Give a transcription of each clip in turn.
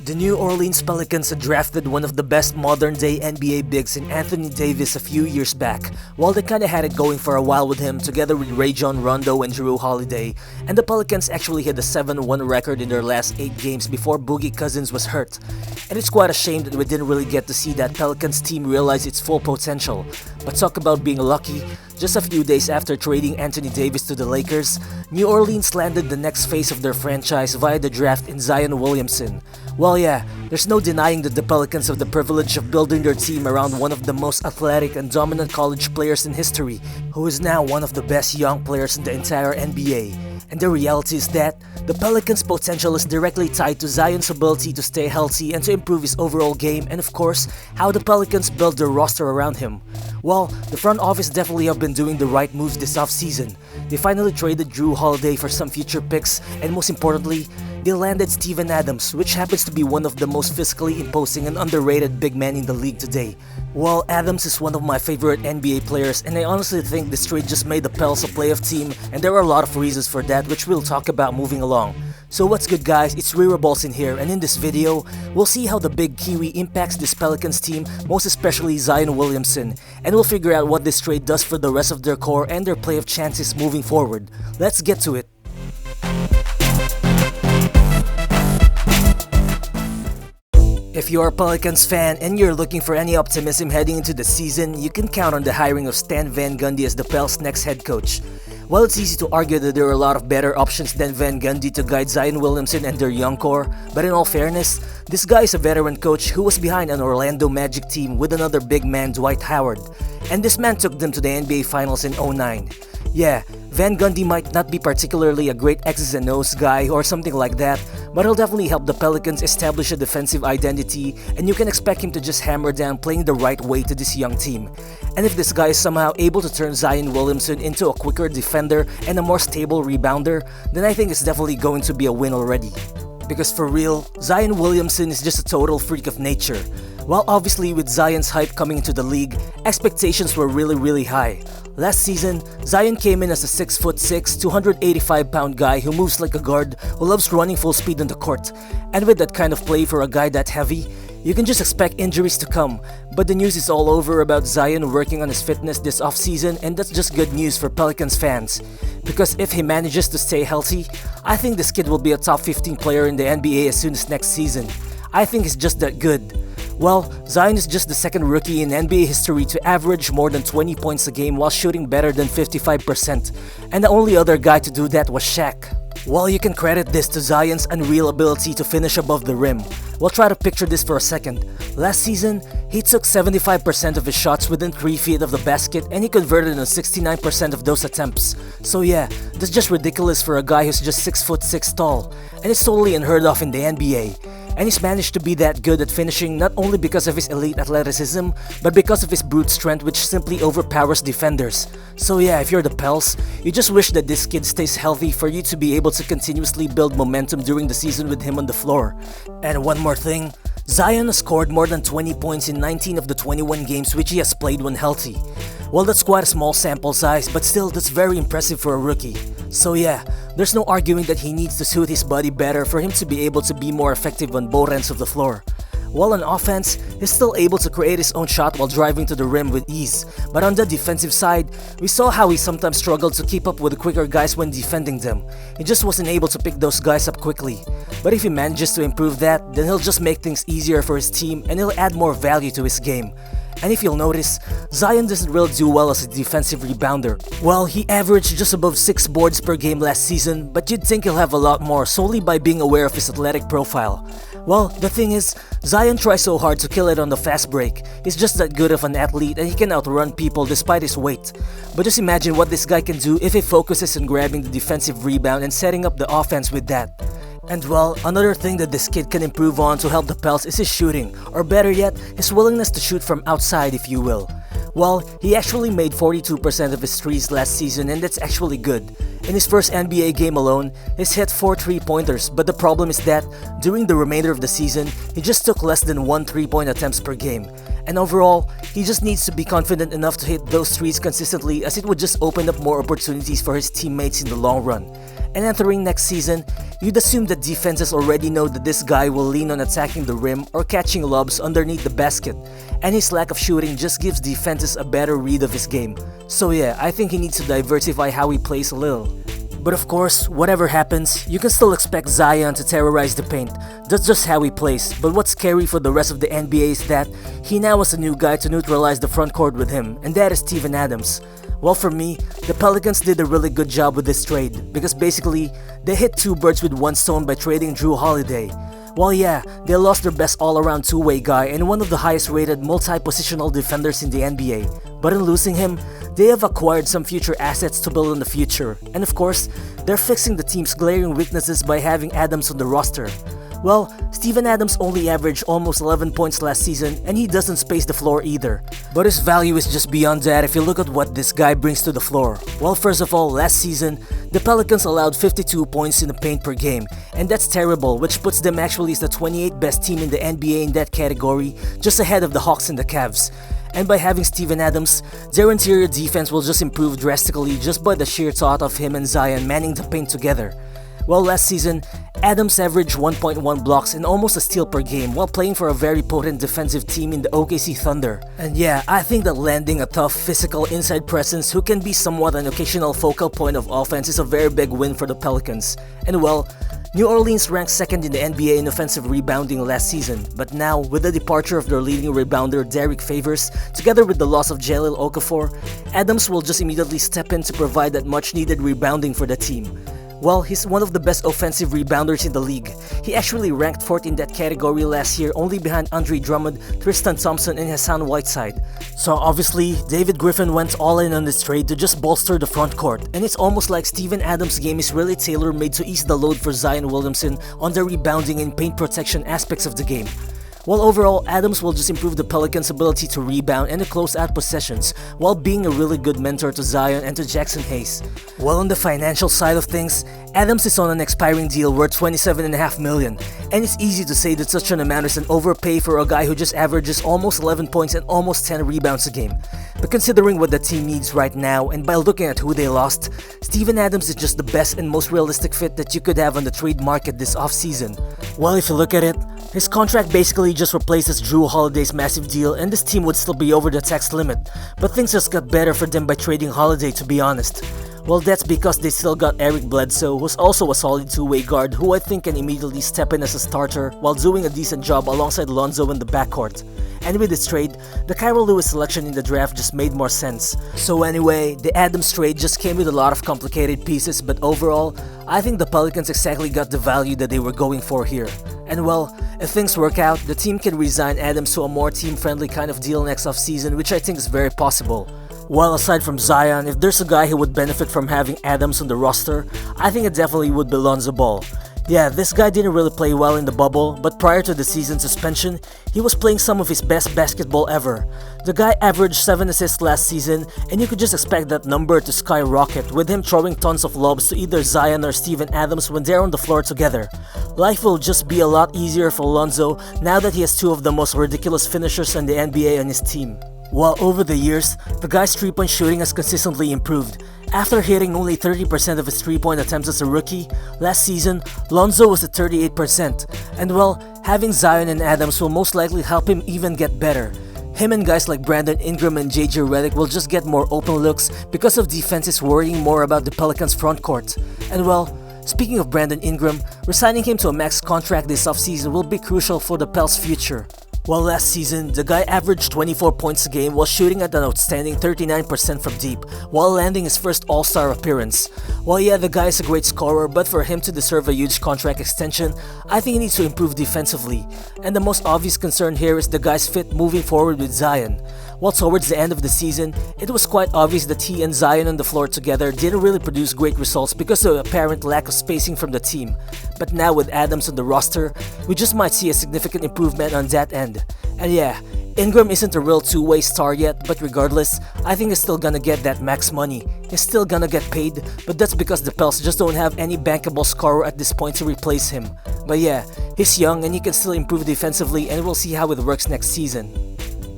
The New Orleans Pelicans had drafted one of the best modern-day NBA bigs in Anthony Davis a few years back. While they kinda had it going for a while with him, together with Rajon Rondo and Jrue Holiday, and the Pelicans actually had a 7-1 record in their last 8 games before Boogie Cousins was hurt. And it's quite a shame that we didn't really get to see that Pelicans team realize its full potential. But talk about being lucky, just a few days after trading Anthony Davis to the Lakers, New Orleans landed the next phase of their franchise via the draft in Zion Williamson. Well yeah, there's no denying that the Pelicans have the privilege of building their team around one of the most athletic and dominant college players in history, who is now one of the best young players in the entire NBA. And the reality is that the Pelicans' potential is directly tied to Zion's ability to stay healthy and to improve his overall game, and of course, how the Pelicans build their roster around him. Well, the front office definitely have been doing the right moves this offseason. They finally traded Jrue Holiday for some future picks, and most importantly, they landed Steven Adams, which happens to be one of the most physically imposing and underrated big men in the league today. Well, Adams is one of my favorite NBA players, and I honestly think this trade just made the Pels a playoff team, and there are a lot of reasons for that, which we'll talk about moving along. So what's good guys, it's Balls in here, and in this video, we'll see how the big Kiwi impacts this Pelicans team, most especially Zion Williamson, and we'll figure out what this trade does for the rest of their core and their playoff chances moving forward. Let's get to it. If you're a Pelicans fan and you're looking for any optimism heading into the season, you can count on the hiring of Stan Van Gundy as the Pels' next head coach. While it's easy to argue that there are a lot of better options than Van Gundy to guide Zion Williamson and their young core, but in all fairness, this guy is a veteran coach who was behind an Orlando Magic team with another big man, Dwight Howard. And this man took them to the NBA Finals in 2009. Yeah, Van Gundy might not be particularly a great X's and O's guy or something like that, but he'll definitely help the Pelicans establish a defensive identity, and you can expect him to just hammer down playing the right way to this young team. And if this guy is somehow able to turn Zion Williamson into a quicker defender and a more stable rebounder, then I think it's definitely going to be a win already. Because for real, Zion Williamson is just a total freak of nature. While obviously with Zion's hype coming into the league, expectations were really high. Last season, Zion came in as a 6'6", 285-pound guy who moves like a guard, who loves running full speed on the court. And with that kind of play for a guy that heavy, you can just expect injuries to come. But the news is all over about Zion working on his fitness this offseason, and that's just good news for Pelicans fans. Because if he manages to stay healthy, I think this kid will be a top 15 player in the NBA as soon as next season. I think he's just that good. Well, Zion is just the second rookie in NBA history to average more than 20 points a game while shooting better than 55%, and the only other guy to do that was Shaq. Well, you can credit this to Zion's unreal ability to finish above the rim. We'll try to picture this for a second. Last season, he took 75% of his shots within 3 feet of the basket, and he converted on 69% of those attempts. So yeah, that's just ridiculous for a guy who's just 6'6" tall, and it's totally unheard of in the NBA. And he's managed to be that good at finishing not only because of his elite athleticism, but because of his brute strength, which simply overpowers defenders. So yeah, if you're the Pels, you just wish that this kid stays healthy for you to be able to continuously build momentum during the season with him on the floor. And one more thing, Zion has scored more than 20 points in 19 of the 21 games which he has played when healthy. Well, that's quite a small sample size, but still that's very impressive for a rookie. So yeah, there's no arguing that he needs to suit his body better for him to be able to be more effective on both ends of the floor. While on offense, he's still able to create his own shot while driving to the rim with ease. But on the defensive side, we saw how he sometimes struggled to keep up with the quicker guys when defending them. He just wasn't able to pick those guys up quickly. But if he manages to improve that, then he'll just make things easier for his team and he'll add more value to his game. And if you'll notice, Zion doesn't really do well as a defensive rebounder. Well, he averaged just above 6 boards per game last season, but you'd think he'll have a lot more solely by being aware of his athletic profile. Well, the thing is, Zion tries so hard to kill it on the fast break. He's just that good of an athlete and he can outrun people despite his weight. But just imagine what this guy can do if he focuses on grabbing the defensive rebound and setting up the offense with that. And well, another thing that this kid can improve on to help the Pels is his shooting, or better yet, his willingness to shoot from outside if you will. Well, he actually made 42% of his threes last season, and that's actually good. In his first NBA game alone, he's hit 4 3-pointers, but the problem is that during the remainder of the season, he just took less than 1 3-point attempts per game. And overall, he just needs to be confident enough to hit those threes consistently, as it would just open up more opportunities for his teammates in the long run. And entering next season, you'd assume that defenses already know that this guy will lean on attacking the rim or catching lobs underneath the basket, and his lack of shooting just gives defenses a better read of his game. So yeah, I think he needs to diversify how he plays a little. But of course, whatever happens, you can still expect Zion to terrorize the paint. That's just how he plays. But what's scary for the rest of the NBA is that he now has a new guy to neutralize the front court with him, and that is Steven Adams. Well, for me, the Pelicans did a really good job with this trade because basically, they hit two birds with one stone by trading Jrue Holiday. Well, yeah, they lost their best all-around two-way guy and one of the highest-rated multi-positional defenders in the NBA. But in losing him, they have acquired some future assets to build in the future. And of course, they're fixing the team's glaring weaknesses by having Adams on the roster. Well, Steven Adams only averaged almost 11 points last season and he doesn't space the floor either. But his value is just beyond that if you look at what this guy brings to the floor. Well, first of all, last season, the Pelicans allowed 52 points in the paint per game, and that's terrible, which puts them actually as the 28th best team in the NBA in that category, just ahead of the Hawks and the Cavs. And by having Steven Adams, their interior defense will just improve drastically just by the sheer thought of him and Zion manning the paint together. Well, last season, Adams averaged 1.1 blocks and almost a steal per game while playing for a very potent defensive team in the OKC Thunder. And yeah, I think that landing a tough, physical inside presence who can be somewhat an occasional focal point of offense is a very big win for the Pelicans. And well, New Orleans ranked second in the NBA in offensive rebounding last season, but now, with the departure of their leading rebounder Derek Favors, together with the loss of Jahlil Okafor, Adams will just immediately step in to provide that much-needed rebounding for the team. Well, he's one of the best offensive rebounders in the league. He actually ranked 4th in that category last year, only behind Andre Drummond, Tristan Thompson, and Hassan Whiteside. So obviously, David Griffin went all in on this trade to just bolster the front court, and it's almost like Steven Adams' game is really tailor-made to ease the load for Zion Williamson on the rebounding and paint protection aspects of the game. Well, overall, Adams will just improve the Pelicans' ability to rebound and to close out possessions while being a really good mentor to Zion and to Jackson Hayes. While on the financial side of things, Adams is on an expiring deal worth $27.5 million, and it's easy to say that such an amount is an overpay for a guy who just averages almost 11 points and almost 10 rebounds a game. But considering what the team needs right now and by looking at who they lost, Steven Adams is just the best and most realistic fit that you could have on the trade market this offseason. Well, if you look at it, his contract basically just replaces Jrue Holiday's massive deal and this team would still be over the tax limit, but things just got better for them by trading Holiday, to be honest. Well, that's because they still got Eric Bledsoe, who's also a solid two-way guard who I think can immediately step in as a starter while doing a decent job alongside Lonzo in the backcourt. And with this trade, the Kira Lewis selection in the draft just made more sense. So anyway, the Adams trade just came with a lot of complicated pieces, but overall, I think the Pelicans exactly got the value that they were going for here. And well, if things work out, the team can resign Adams to a more team-friendly kind of deal next offseason, which I think is very possible. While aside from Zion, if there's a guy who would benefit from having Adams on the roster, I think it definitely would be Lonzo Ball. Yeah, this guy didn't really play well in the bubble, but prior to the season suspension, he was playing some of his best basketball ever. The guy averaged 7 assists last season, and you could just expect that number to skyrocket with him throwing tons of lobs to either Zion or Steven Adams when they're on the floor together. Life will just be a lot easier for Lonzo now that he has two of the most ridiculous finishers in the NBA on his team. While over the years, the guy's 3-point shooting has consistently improved. After hitting only 30% of his 3-point attempts as a rookie, last season, Lonzo was at 38%. And well, having Zion and Adams will most likely help him even get better. Him and guys like Brandon Ingram and JJ Redick will just get more open looks because of defenses worrying more about the Pelicans' front court. And well, speaking of Brandon Ingram, resigning him to a max contract this offseason will be crucial for the Pels' future. Well, last season, the guy averaged 24 points a game while shooting at an outstanding 39% from deep, while landing his first All-Star appearance. Well, yeah, the guy is a great scorer, but for him to deserve a huge contract extension, I think he needs to improve defensively. And the most obvious concern here is the guy's fit moving forward with Zion. While towards the end of the season, it was quite obvious that he and Zion on the floor together didn't really produce great results because of the apparent lack of spacing from the team. But now with Adams on the roster, we just might see a significant improvement on that end. And yeah, Ingram isn't a real two-way star yet, but regardless, I think he's still gonna get that max money. He's still gonna get paid, but that's because the Pels just don't have any bankable scorer at this point to replace him. But yeah, he's young and he can still improve defensively, and we'll see how it works next season.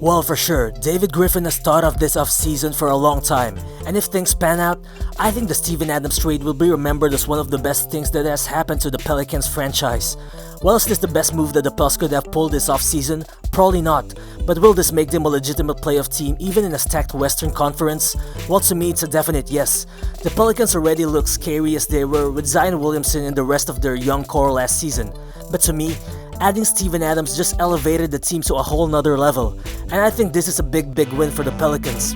Well, for sure, David Griffin has thought of this offseason for a long time, and if things pan out, I think the Steven Adams trade will be remembered as one of the best things that has happened to the Pelicans franchise. Well, is this the best move that the Pels could have pulled this offseason? Probably not, but will this make them a legitimate playoff team even in a stacked Western Conference? Well, to me, it's a definite yes. The Pelicans already look scary as they were with Zion Williamson and the rest of their young core last season, but to me, adding Steven Adams just elevated the team to a whole nother level, and I think this is a big win for the Pelicans.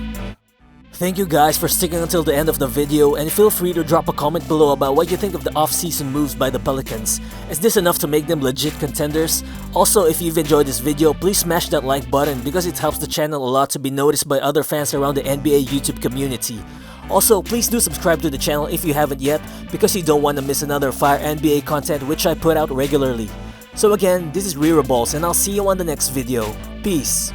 Thank you guys for sticking until the end of the video, and feel free to drop a comment below about what you think of the off-season moves by the Pelicans. Is this enough to make them legit contenders? Also, if you've enjoyed this video, please smash that like button because it helps the channel a lot to be noticed by other fans around the NBA YouTube community. Also, please do subscribe to the channel if you haven't yet because you don't want to miss another fire NBA content which I put out regularly. So again, this is Jrue Balls and I'll see you on the next video. Peace!